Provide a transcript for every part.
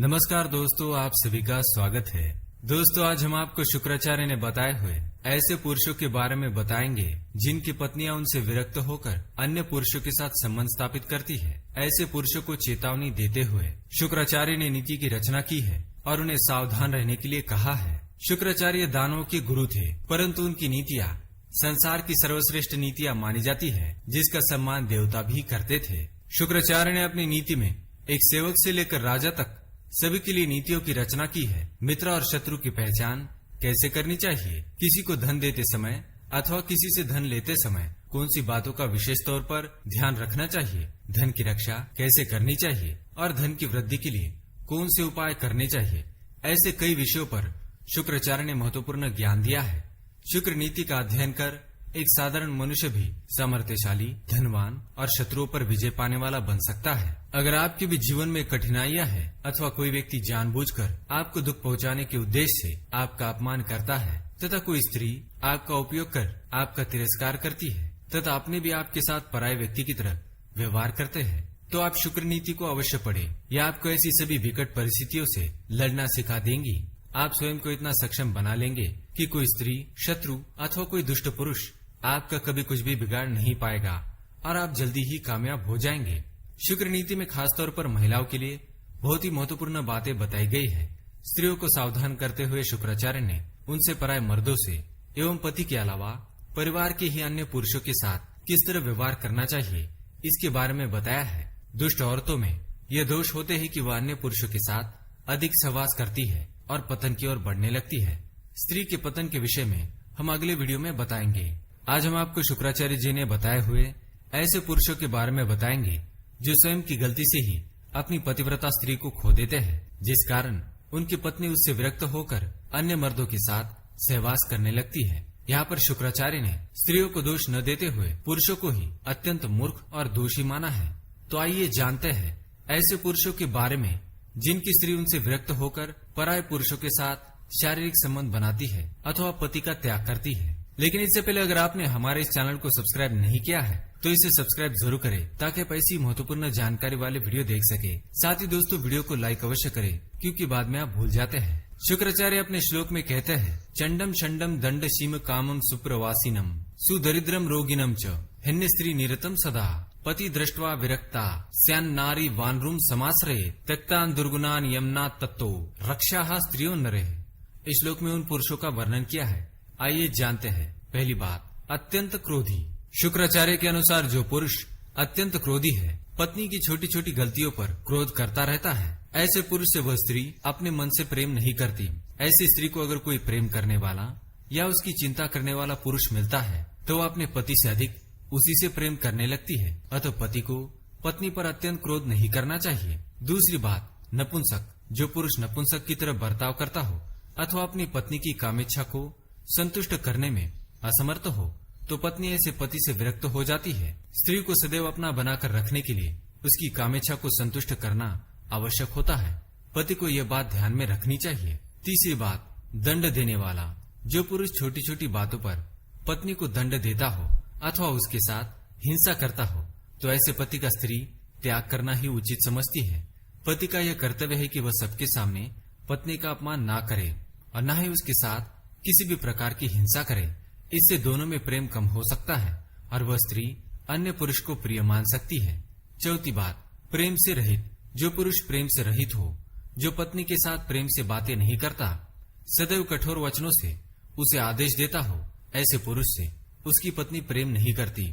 नमस्कार दोस्तों, आप सभी का स्वागत है। दोस्तों, आज हम आपको शुक्राचार्य ने बताए हुए ऐसे पुरुषों के बारे में बताएंगे जिनकी पत्नियां उनसे विरक्त होकर अन्य पुरुषों के साथ संबंध स्थापित करती है। ऐसे पुरुषों को चेतावनी देते हुए शुक्राचार्य ने नीति की रचना की है और उन्हें सावधान रहने के लिए कहा है। शुक्राचार्य दानवों के गुरु थे, परंतु उनकी नीतियाँ संसार की सर्वश्रेष्ठ नीतियाँ मानी जाती है, जिसका सम्मान देवता भी करते थे। शुक्राचार्य ने अपनी नीति में एक सेवक से लेकर राजा तक सभी के लिए नीतियों की रचना की है। मित्र और शत्रु की पहचान कैसे करनी चाहिए, किसी को धन देते समय अथवा किसी से धन लेते समय कौन सी बातों का विशेष तौर पर ध्यान रखना चाहिए, धन की रक्षा कैसे करनी चाहिए और धन की वृद्धि के लिए कौन से उपाय करने चाहिए, ऐसे कई विषयों पर शुक्राचार्य ने महत्वपूर्ण ज्ञान दिया है। शुक्र नीति का अध्ययन कर एक साधारण मनुष्य भी सामर्थ्यशाली, धनवान और शत्रुओं पर विजय पाने वाला बन सकता है। अगर आपके भी जीवन में कठिनाइयां हैं अथवा कोई व्यक्ति जानबूझकर आपको दुख पहुंचाने के उद्देश्य से आपका अपमान करता है तथा कोई स्त्री आपका उपयोग कर आपका तिरस्कार करती है तथा अपने भी आपके साथ पराये व्यक्ति की तरह व्यवहार करते हैं, तो आप शुक्र नीति को अवश्य पढ़े। यह आपको ऐसी सभी विकट परिस्थितियों से लड़ना सिखा देंगी। आप स्वयं को इतना सक्षम बना लेंगे कि कोई स्त्री, शत्रु अथवा कोई दुष्ट पुरुष आपका कभी कुछ भी बिगाड़ नहीं पाएगा और आप जल्दी ही कामयाब हो जाएंगे। शुक्र नीति में खासतौर पर महिलाओं के लिए बहुत ही महत्वपूर्ण बातें बताई गई है। स्त्रियों को सावधान करते हुए शुक्राचार्य ने उनसे पराये मर्दों से एवं पति के अलावा परिवार के ही अन्य पुरुषों के साथ किस तरह व्यवहार करना चाहिए, इसके बारे में बताया है। दुष्ट औरतों में यह दोष होते हैं कि वह अन्य पुरुषों के साथ अधिक सहवास करती है और पतन की ओर बढ़ने लगती है। स्त्री के पतन के विषय में हम अगले वीडियो में बताएंगे। आज हम आपको शुक्राचार्य जी ने बताए हुए ऐसे पुरुषों के बारे में बताएंगे जो स्वयं की गलती से ही अपनी पतिव्रता स्त्री को खो देते हैं, जिस कारण उनकी पत्नी उससे विरक्त होकर अन्य मर्दों के साथ सहवास करने लगती है। यहाँ पर शुक्राचार्य ने स्त्रियों को दोष न देते हुए पुरुषों को ही अत्यंत मूर्ख और दोषी माना है। तो आइए जानते हैं ऐसे पुरुषों के बारे में जिनकी स्त्री उनसे विरक्त होकर पराये पुरुषों के साथ शारीरिक संबंध बनाती है अथवा पति का त्याग करती है। लेकिन इससे पहले अगर आपने हमारे इस चैनल को सब्सक्राइब नहीं किया है तो इसे सब्सक्राइब जरूर करें ताकि आप ऐसी महत्वपूर्ण जानकारी वाले वीडियो देख सके। साथ ही दोस्तों, वीडियो को लाइक अवश्य करें क्योंकि बाद में आप भूल जाते हैं। शुक्राचार्य अपने श्लोक में कहते हैं, चंडम शंडम दंड शीम कामम सुप्रवासिनम सुदरिद्रम रोगिनम च हिन्य स्त्री निरतम सदा पति दृष्टवा विरक्ता स्यान नारी वानरूम समाश्रये त्यक्तान दुर्गुणान यमना तत्तो रक्षा स्त्रियों नरे। इस श्लोक में उन पुरुषों का वर्णन किया है। आइए जानते हैं। पहली बात, अत्यंत क्रोधी। शुक्राचार्य के अनुसार जो पुरुष अत्यंत क्रोधी है, पत्नी की छोटी छोटी गलतियों पर क्रोध करता रहता है, ऐसे पुरुष से वह स्त्री अपने मन से प्रेम नहीं करती। ऐसी स्त्री को अगर कोई प्रेम करने वाला या उसकी चिंता करने वाला पुरुष मिलता है तो वह अपने पति से अधिक उसी से प्रेम करने लगती है। अतः पति को पत्नी पर अत्यंत क्रोध नहीं करना चाहिए। दूसरी बात, नपुंसक। जो पुरुष नपुंसक की तरह बर्ताव करता हो अथवा अपनी पत्नी की कामेच्छा को संतुष्ट करने में असमर्थ हो तो पत्नी ऐसे पति से विरक्त हो जाती है। स्त्री को सदैव अपना बनाकर रखने के लिए उसकी कामेच्छा को संतुष्ट करना आवश्यक होता है। पति को यह बात ध्यान में रखनी चाहिए। तीसरी बात, दंड देने वाला। जो पुरुष छोटी छोटी बातों पर पत्नी को दंड देता हो अथवा उसके साथ हिंसा करता हो तो ऐसे पति का स्त्री त्याग करना ही उचित समझती है। पति का यह कर्तव्य है कि वह सबके सामने पत्नी का अपमान ना करे और न ही उसके साथ किसी भी प्रकार की हिंसा करे। इससे दोनों में प्रेम कम हो सकता है और वह स्त्री अन्य पुरुष को प्रिय मान सकती है। चौथी बात, प्रेम से रहित। जो पुरुष प्रेम से रहित हो, जो पत्नी के साथ प्रेम से बातें नहीं करता, सदैव कठोर वचनों से उसे आदेश देता हो, ऐसे पुरुष से उसकी पत्नी प्रेम नहीं करती।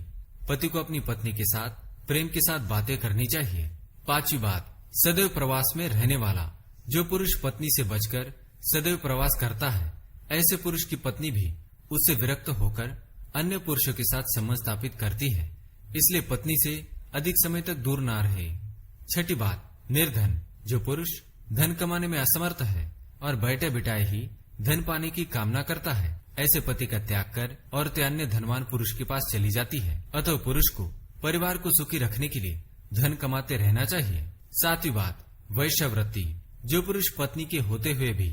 पति को अपनी पत्नी के साथ प्रेम के साथ बातें करनी चाहिए। पांचवी बात, सदैव प्रवास में रहने वाला। जो पुरुष पत्नी से बचकर सदैव प्रवास करता है, ऐसे पुरुष की पत्नी भी उससे विरक्त होकर अन्य पुरुषों के साथ संबंध स्थापित करती है, इसलिए पत्नी से अधिक समय तक दूर ना रहे। छठी बात, निर्धन। जो पुरुष धन कमाने में असमर्थ है और बैठे बिठाए ही धन पाने की कामना करता है, ऐसे पति का त्याग कर औरतें अन्य धनवान पुरुष के पास चली जाती है। अतः पुरुष को परिवार को सुखी रखने के लिए धन कमाते रहना चाहिए। सातवीं बात, वैश्यवृत्ति। जो पुरुष पत्नी के होते हुए भी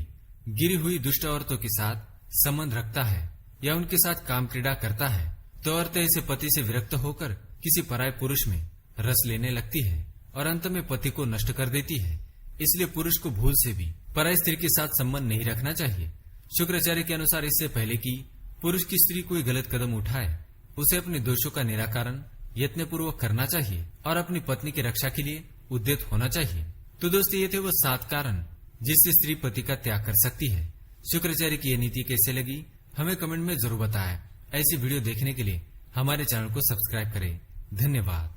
गिरी हुई दुष्ट औरतों के साथ संबंध रखता है या उनके साथ काम क्रीड़ा करता है तो औरतें ऐसे पति से विरक्त होकर किसी पराये पुरुष में रस लेने लगती है और अंत में पति को नष्ट कर देती है। इसलिए पुरुष को भूल से भी पराई स्त्री के साथ संबंध नहीं रखना चाहिए। शुक्राचार्य के अनुसार इससे पहले कि पुरुष की स्त्री कोई गलत कदम उठाए, उसे अपने दोषों का निराकरण यत्नपूर्वक करना चाहिए और अपनी पत्नी की रक्षा के लिए उद्यत होना चाहिए। तो दोस्तों, ये थे वो 7 कारण जिससे स्त्री पति का त्याग कर सकती है। शुक्राचार्य की ये नीति कैसे लगी हमें कमेंट में जरूर बताएं। ऐसी वीडियो देखने के लिए हमारे चैनल को सब्सक्राइब करें। धन्यवाद।